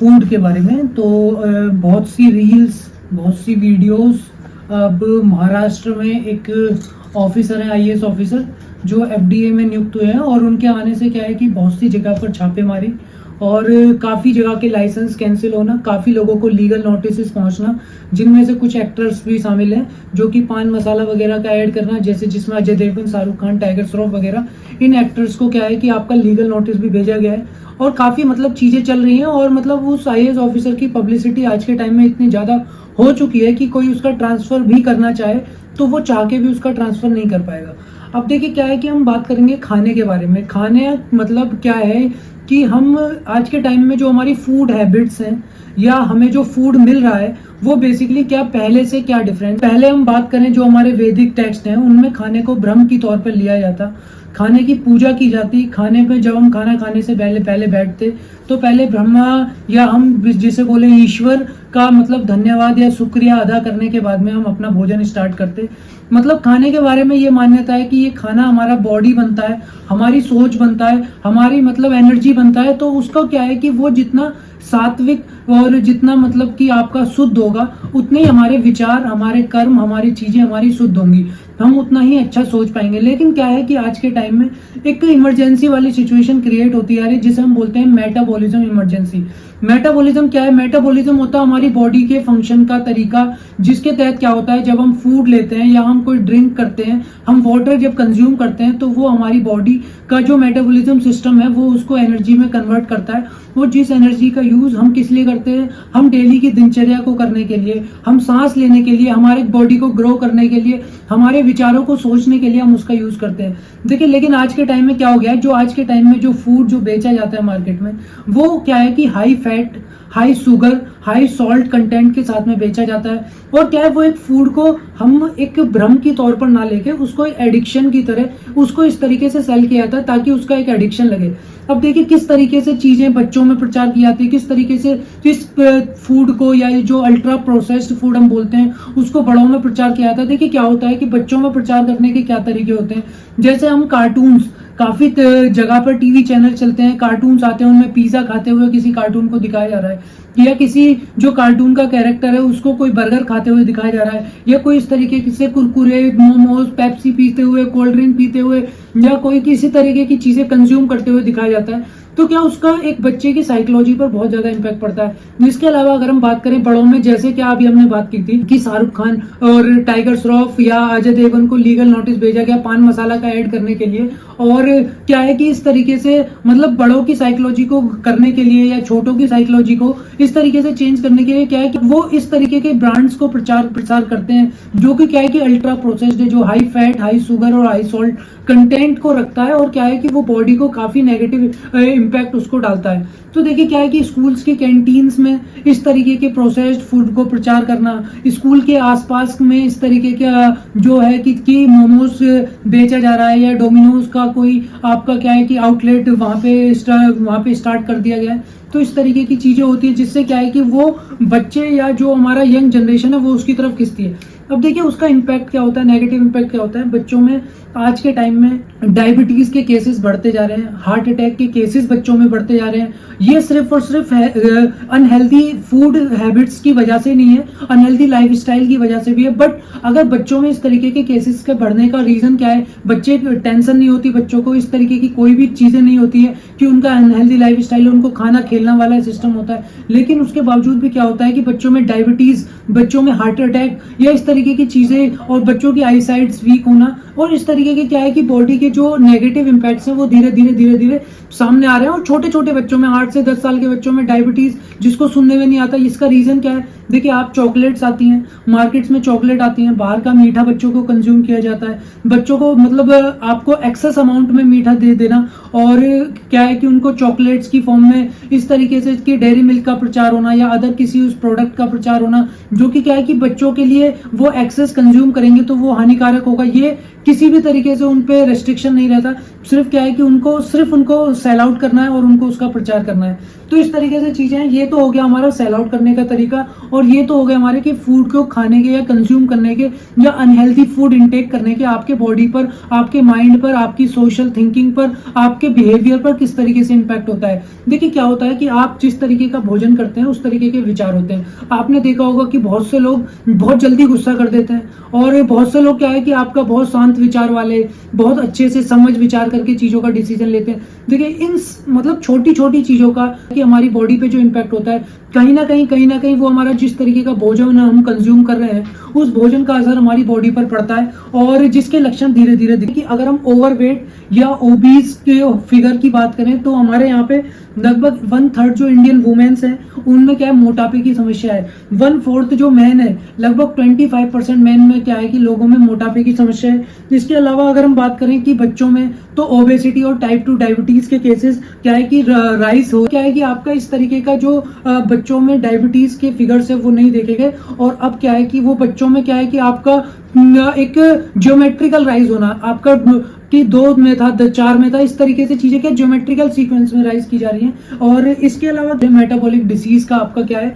Food के बारे में। तो बहुत सी रील्स, बहुत सी वीडियोस। अब महाराष्ट्र में एक ऑफिसर है, आईएएस ऑफिसर, जो एफडीए में नियुक्त हुए हैं, और उनके आने से क्या है कि बहुत सी जगह पर छापेमारी और काफ़ी जगह के लाइसेंस कैंसिल होना, काफ़ी लोगों को लीगल नोटिस पहुंचना, जिनमें से कुछ एक्टर्स भी शामिल हैं जो कि पान मसाला वगैरह का ऐड करना, जैसे जिसमें अजय देवगन, शाहरुख खान, टाइगर श्रॉफ वगैरह, इन एक्टर्स को क्या है कि आपका लीगल नोटिस भी भेजा गया है। और काफ़ी मतलब चीज़ें चल रही हैं, और मतलब उस आईएएस ऑफिसर की पब्लिसिटी आज के टाइम में इतनी ज़्यादा हो चुकी है कि कोई उसका ट्रांसफ़र भी करना चाहे तो वो चाह के भी उसका ट्रांसफ़र नहीं कर पाएगा। अब देखिए क्या है कि हम बात करेंगे खाने के बारे में। खाने मतलब क्या है कि हम आज के टाइम में जो हमारी फूड हैबिट्स हैं या हमें जो फूड मिल रहा है वो बेसिकली क्या पहले से क्या डिफरेंट। पहले हम बात करें जो हमारे वैदिक टेक्स्ट हैं उनमें खाने को ब्रह्म की तौर पर लिया जाता, खाने की पूजा की जाती। खाने पे जब हम खाना खाने से पहले पहले बैठते तो पहले ब्रह्मा या हम जिसे बोले ईश्वर का मतलब धन्यवाद या शुक्रिया अदा करने के बाद में हम अपना भोजन स्टार्ट करते। मतलब खाने के बारे में ये मान्यता है कि ये खाना हमारा बॉडी बनता है, हमारी सोच बनता है, हमारी मतलब एनर्जी बनता है। तो उसका क्या है कि वो जितना सात्विक और जितना मतलब कि आपका शुद्ध होगा उतने ही हमारे विचार, हमारे कर्म, हमारी चीजें हमारी शुद्ध होंगी, हम उतना ही अच्छा सोच पाएंगे। लेकिन क्या है कि आज के टाइम में एक इमरजेंसी वाली सिचुएशन क्रिएट होती है जिसे हम बोलते हैं मेटाबॉलिज्म इमरजेंसी। मेटाबॉलिज्म क्या है? मेटाबॉलिज्म होता है हमारी बॉडी के फंक्शन का तरीका, जिसके तहत क्या होता है जब हम फूड लेते हैं या हम कोई ड्रिंक करते हैं, हम वाटर जब कंज्यूम करते हैं तो वो हमारी बॉडी का जो मेटाबॉलिज्म सिस्टम है वो उसको एनर्जी में कन्वर्ट करता है। वो जिस एनर्जी का यूज हम किस लिए करते हैं, हम डेली की दिनचर्या को करने के लिए, हम सांस लेने के लिए, हमारे बॉडी को ग्रो करने के लिए, हमारे विचारों को सोचने के लिए हम उसका यूज करते हैं। देखिए लेकिन आज के टाइम में क्या हो गया है, जो आज के टाइम में जो फूड जो बेचा जाता है मार्केट में वो क्या है कि high fat, high sugar, high salt content के साथ में बेचा जाता है। और क्या है वो एक फूड को हम एक भ्रम की तौर पर ना लेके उसको एक एडिक्शन की तरह उसको इस तरीके से सेल किया जाता है ताकि उसका एक एडिक्शन लगे। अब देखिए किस तरीके से चीजें बच्चों में प्रचार की जाती है, किस तरीके से इस फूड को या जो अल्ट्रा प्रोसेस्ड फूड हम बोलते हैं उसको बड़ों में प्रचार किया जाता है। देखिए क्या होता है कि बच्चों में प्रचार करने के क्या तरीके होते हैं, जैसे हम कार्टून्स, काफी जगह पर टीवी चैनल चलते हैं, कार्टून्स आते हैं, उनमें पिज्जा खाते हुए किसी कार्टून को दिखाया जा रहा है, या किसी जो कार्टून का कैरेक्टर है उसको कोई बर्गर खाते हुए दिखाया जा रहा है, या कोई इस तरीके से कुरकुरे, मोमोज, पेप्सी पीते हुए, कोल्ड ड्रिंक पीते हुए, या कोई किसी तरीके की चीजें कंज्यूम करते हुए दिखाया जाता है। तो क्या उसका एक बच्चे की साइकोलॉजी पर बहुत ज्यादा इम्पैक्ट पड़ता है। इसके अलावा अगर हम बात करें बड़ों में, जैसे कि अभी हमने बात की थी कि शाहरुख खान और टाइगर श्रॉफ या अजय देवगन को लीगल नोटिस भेजा गया पान मसाला का ऐड करने के लिए। और क्या है कि इस तरीके से मतलब बड़ों की साइकोलॉजी को करने के लिए या छोटों की साइकोलॉजी को इस तरीके से चेंज करने के लिए क्या है कि वो इस तरीके के ब्रांड्स को प्रचार करते हैं जो कि क्या है कि अल्ट्रा प्रोसेस्ड है, जो हाई फैट, हाई शुगर और हाई सॉल्ट कंटेंट को रखता है, और क्या है कि वो बॉडी को काफी नेगेटिव इम्पैक्ट उसको डालता है। तो देखिए क्या है कि स्कूल्स के कैंटीन्स में इस तरीके के प्रोसेस्ड फूड को प्रचार करना, स्कूल के आसपास में इस तरीके का जो है कि मोमोज बेचा जा रहा है या डोमिनोज का कोई आपका क्या है कि आउटलेट वहाँ पे स्टार्ट कर दिया गया है। तो इस तरीके की चीजें होती है जिससे क्या है कि वो बच्चे या जो हमारा यंग जनरेशन है वो उसकी तरफ खिंचती है। अब देखिए उसका इम्पैक्ट क्या होता है, नेगेटिव इम्पैक्ट क्या होता है बच्चों में। आज के टाइम में डायबिटीज के केसेस बढ़ते जा रहे हैं, हार्ट अटैक के केसेस बच्चों में बढ़ते जा रहे हैं। ये सिर्फ और सिर्फ अनहेल्दी फूड हैबिट्स की वजह से नहीं है, अनहेल्दी लाइफस्टाइल की वजह से भी है। बट अगर बच्चों में इस तरीके के केसेस के बढ़ने का रीजन क्या है, बच्चे टेंशन नहीं होती बच्चों को, इस तरीके की कोई भी चीजें नहीं होती है कि उनका अनहेल्दी लाइफस्टाइल, उनको खाना खेलना वाला सिस्टम होता है। लेकिन उसके बावजूद भी क्या होता है कि बच्चों में डायबिटीज, बच्चों में हार्ट अटैक या इस तरीके की चीजें, और बच्चों की आई साइट्स वीक होना, और इस तरीके के क्या है कि बॉडी के जो नेगेटिव इंपैक्ट्स हैं वो धीरे धीरे सामने आ रहे हैं। और छोटे छोटे बच्चों में, 8 से 10 साल के बच्चों में डायबिटीज, जिसको सुनने में नहीं आता। इसका रीजन क्या है? देखिए आप चॉकलेट्स आती हैं मार्केट्स में, चॉकलेट आती हैं, बाहर का मीठा बच्चों को कंज्यूम किया जाता है। बच्चों को मतलब आपको एक्सेस अमाउंट में मीठा दे देना, और क्या है कि उनको चॉकलेट्स की फॉर्म में इस तरीके से कि डेयरी मिल्क का प्रचार होना या अदर किसी उस प्रोडक्ट का प्रचार होना, जो कि क्या है कि बच्चों के लिए वो एक्सेस कंज्यूम करेंगे तो वो हानिकारक होगा। ये किसी भी तरीके से उन पे रेस्ट्रिक्शन नहीं रहता, सिर्फ क्या है कि उनको सेल आउट करना है और उनको उसका प्रचार करना है। तो इस तरीके से चीजें हैं। ये तो हो गया हमारा सेल आउट करने का तरीका, और ये तो हो गया हमारे कि फूड को खाने के या कंज्यूम करने के या अनहेल्दी फूड इंटेक करने के आपके बॉडी पर, आपके माइंड पर, आपकी सोशल थिंकिंग पर, आपके बिहेवियर पर किस तरीके से इंपैक्ट होता है। देखिए क्या होता है कि आप जिस तरीके का भोजन करते हैं उस तरीके के विचार होते हैं। आपने देखा होगा कि बहुत से लोग बहुत जल्दी गुस्सा कर देते हैं, और बहुत से लोग क्या है कि आपका बहुत शांत विचार वाले, बहुत अच्छे से समझ विचार करके चीजों का डिसीजन लेते हैं। देखिए इन मतलब छोटी छोटी चीजों का कि हमारी बॉडी पे जो इम्पैक्ट होता है, कहीं ना कहीं वो हमारा जिस तरीके का भोजन हम कंज्यूम कर रहे हैं उस भोजन का असर हमारी बॉडी पर पड़ता है, और जिसके लक्षण धीरे धीरे दिखते हैं। अगर हम ओवरवेट या ओबीज के फिगर की बात करें तो हमारे यहाँ पे लगभग 1/3 जो इंडियन वुमेन्स हैं उनमें क्या है, मोटापे की समस्या है। 1/4 जो मैन है, लगभग 25% मैन में क्या है कि लोगों में मोटापे की समस्या है। इसके अलावा अगर हम बात करें कि बच्चों में, तो ओबेसिटी और टाइप 2 डायबिटीज के केसेस क्या है कि राइज हो, क्या है कि आपका इस तरीके का जो बच्चों में डायबिटीज के फिगर्स है वो नहीं देखे गए, और अब क्या है कि वो बच्चों में क्या है कि आपका एक ज्योमेट्रिकल राइज होना, आपका कि 2 में था, 4 में था, इस तरीके से चीजें क्या ज्योमेट्रिकल सीक्वेंस में राइज की जा रही हैं। और इसके अलावा मेटाबॉलिक डिसीज का आपका क्या है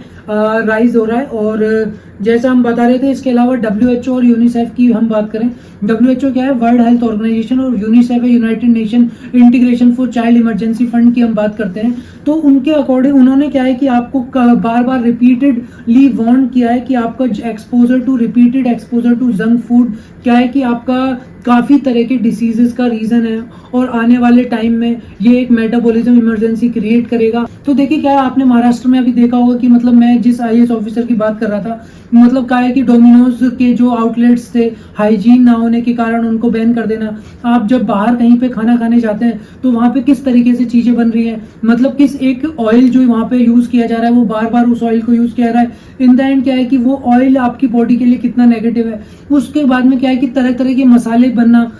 राइज हो रहा है। और जैसा हम बता रहे थे, इसके अलावा WHO और यूनिसेफ की हम बात करें, WHO क्या है, वर्ल्ड हेल्थ ऑर्गेनाइजेशन, और यूनिसेफ है, United nation integration for child emergency fund की हम बात करते हैं। तो उनके अकॉर्डिंग उन्होंने क्या है कि आपको बार बार रिपीटेडली वार्न किया है कि आपका exposure to repeated exposure to junk food क्या है कि आपका काफी तरह के डिसीजेस का रीजन है, और आने वाले टाइम में ये एक मेटाबॉलिज्म इमरजेंसी क्रिएट करेगा। तो देखिए क्या है, आपने महाराष्ट्र में अभी देखा होगा कि मतलब मैं जिस IAS ऑफिसर की बात कर रहा था, मतलब क्या है कि डोमिनोज के जो आउटलेट्स थे, हाइजीन ना होने के कारण उनको बैन कर देना। आप जब बाहर कहीं पे खाना खाने जाते हैं तो वहां पे किस तरीके से चीजें बन रही हैं, मतलब किस एक ऑयल जो वहां पे यूज किया जा रहा है वो बार बार उस ऑयल को यूज किया जा रहा है। इन द एंड क्या है कि वो ऑयल आपकी बॉडी के लिए कितना नेगेटिव है। उसके बाद में क्या है कि तरह तरह के मसाले बनना।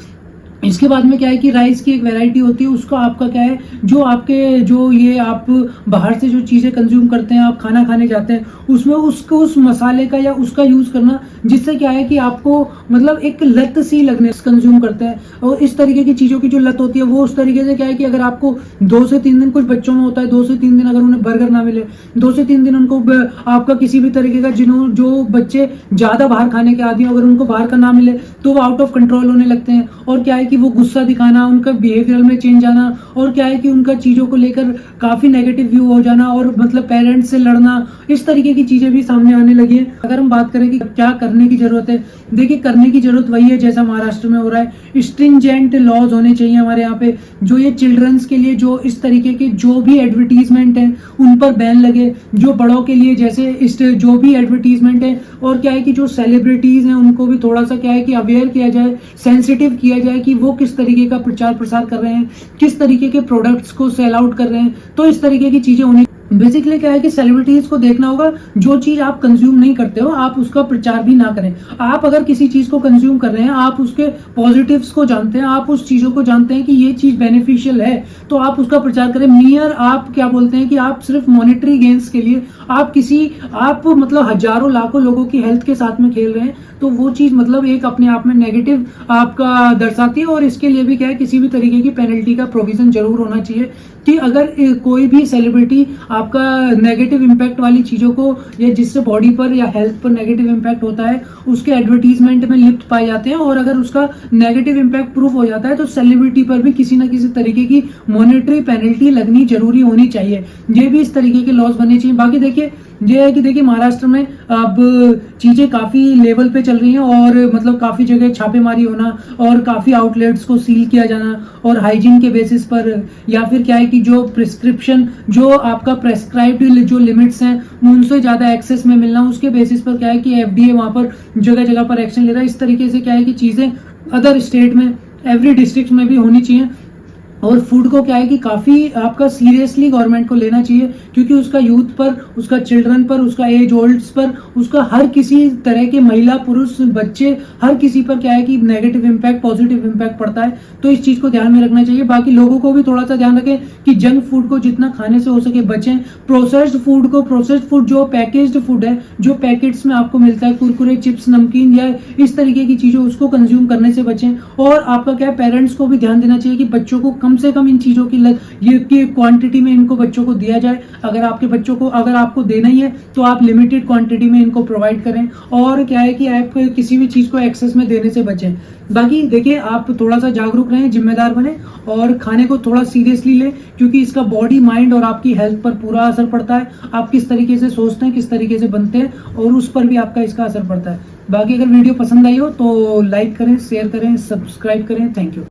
इसके बाद में क्या है कि राइस की एक वैरायटी होती है, उसका आपका क्या है, जो आपके जो ये आप बाहर से जो चीजें कंज्यूम करते हैं, आप खाना खाने जाते हैं, उसमें उसको उस मसाले का या उसका यूज करना, जिससे क्या है कि आपको मतलब एक लत सी लगने कंज्यूम करते हैं। और इस तरीके की चीजों की जो लत होती है वो उस तरीके से क्या है कि अगर आपको 2 से 3 दिन, कुछ बच्चों में होता है 2 से 3 दिन अगर उन्हें बर्गर ना मिले, 2 से 3 दिन उनको आपका किसी भी तरीके का, जो बच्चे ज्यादा बाहर खाने के आदि, अगर उनको बाहर का ना मिले तो वो आउट ऑफ कंट्रोल होने लगते हैं, और क्या है कि वो गुस्सा दिखाना, उनका बिहेवियर में चेंज आना, और क्या है कि उनका चीजों को लेकर काफी नेगेटिव व्यू हो जाना, और मतलब पेरेंट्स से लड़ना, इस तरीके की चीजें भी सामने आने लगी है। अगर हम बात करें कि क्या करने की जरूरत है, देखिए करने की जरूरत वही है जैसा महाराष्ट्र में हो रहा है। स्ट्रिंजेंट लॉज होने चाहिए हमारे यहाँ पे, जो ये चिल्ड्रंस के लिए जो इस तरीके के जो भी एडवर्टीजमेंट है उन पर बैन लगे, जो बड़ों के लिए जैसे जो भी एडवर्टीजमेंट है, और क्या है कि जो सेलिब्रिटीज हैं उनको भी थोड़ा सा क्या है कि अवेयर किया जाए, सेंसिटिव किया जाए कि वो किस तरीके का प्रचार प्रसार कर रहे हैं, किस तरीके के प्रोडक्ट्स को सेल आउट कर रहे हैं। तो इस तरीके की चीजें होनी। बेसिकली क्या है कि सेलिब्रिटीज को देखना होगा, जो चीज आप कंज्यूम नहीं करते हो आप उसका प्रचार भी ना करें। आप अगर किसी चीज को कंज्यूम कर रहे हैं, आप उसके पॉजिटिव्स को जानते हैं, आप उस चीजों को जानते हैं कि ये चीज बेनिफिशियल है, तो आप उसका प्रचार करें। मियर आप क्या बोलते हैं कि आप सिर्फ मॉनेटरी गेन्स के लिए आप मतलब हजारों लाखों लोगों की हेल्थ के साथ में खेल रहे हैं, तो वो चीज मतलब एक अपने आप में नेगेटिव आपका दर्शाती है। और इसके लिए भी क्या है, किसी भी तरीके की पेनल्टी का प्रोविजन जरूर होना चाहिए कि अगर कोई भी सेलिब्रिटी आपका नेगेटिव इम्पैक्ट वाली चीजों को, या जिससे बॉडी पर या हेल्थ पर नेगेटिव इम्पैक्ट होता है, उसके एडवर्टीजमेंट में लिप्त पाए जाते हैं, और अगर उसका नेगेटिव इम्पैक्ट प्रूफ हो जाता है तो सेलिब्रिटी पर भी किसी न किसी तरीके की मॉनेटरी पेनल्टी लगनी जरूरी होनी चाहिए। ये भी इस तरीके के लॉस बनने चाहिए। बाकी देखिए ये है कि देखिए महाराष्ट्र में अब चीजें काफी लेवल पे चल रही हैं, और मतलब काफी जगह छापेमारी होना, और काफी आउटलेट्स को सील किया जाना, और हाइजीन के बेसिस पर, या फिर क्या है कि जो प्रिस्क्रिप्शन, जो आपका प्रेस्क्राइब्ड जो लिमिट्स हैं उनसे ज्यादा एक्सेस में मिलना, उसके बेसिस पर क्या है कि FDA वहां पर जगह जगह पर एक्शन ले रहा है। इस तरीके से क्या है कि चीजें अदर स्टेट में, एवरी डिस्ट्रिक्ट में भी होनी चाहिए। और फूड को क्या है कि काफी आपका सीरियसली गवर्नमेंट को लेना चाहिए, क्योंकि उसका यूथ पर, उसका चिल्ड्रन पर, उसका एज ओल्ड्स पर, उसका हर किसी तरह के महिला पुरुष बच्चे, हर किसी पर क्या है कि नेगेटिव इम्पैक्ट, पॉजिटिव इम्पैक्ट पड़ता है। तो इस चीज को ध्यान में रखना चाहिए। बाकी लोगों को भी थोड़ा सा ध्यान रखें कि जंक फूड को जितना खाने से हो सके बचें। प्रोसेस्ड फूड जो पैकेज्ड फूड है, जो पैकेट्स में आपको मिलता है, कुरकुरे, चिप्स, नमकीन या इस तरीके की चीजें, उसको कंज्यूम करने से बचें। और आपका क्या है, पेरेंट्स को भी ध्यान देना चाहिए कि बच्चों को कम कम से कम इन चीज़ों की ये कि क्वांटिटी में इनको बच्चों को दिया जाए। अगर आपके बच्चों को अगर आपको देना ही है तो आप लिमिटेड क्वांटिटी में इनको प्रोवाइड करें, और क्या है कि आप किसी भी चीज़ को एक्सेस में देने से बचें। बाकी देखिए, आप थोड़ा सा जागरूक रहें, जिम्मेदार बने और खाने को थोड़ा सीरियसली लें, क्योंकि इसका बॉडी, माइंड और आपकी हेल्थ पर पूरा असर पड़ता है। आप किस तरीके से सोचते हैं, किस तरीके से बनते हैं, और उस पर भी आपका इसका असर पड़ता है। बाकी अगर वीडियो पसंद आई हो तो लाइक करें, शेयर करें, सब्सक्राइब करें। Thank you.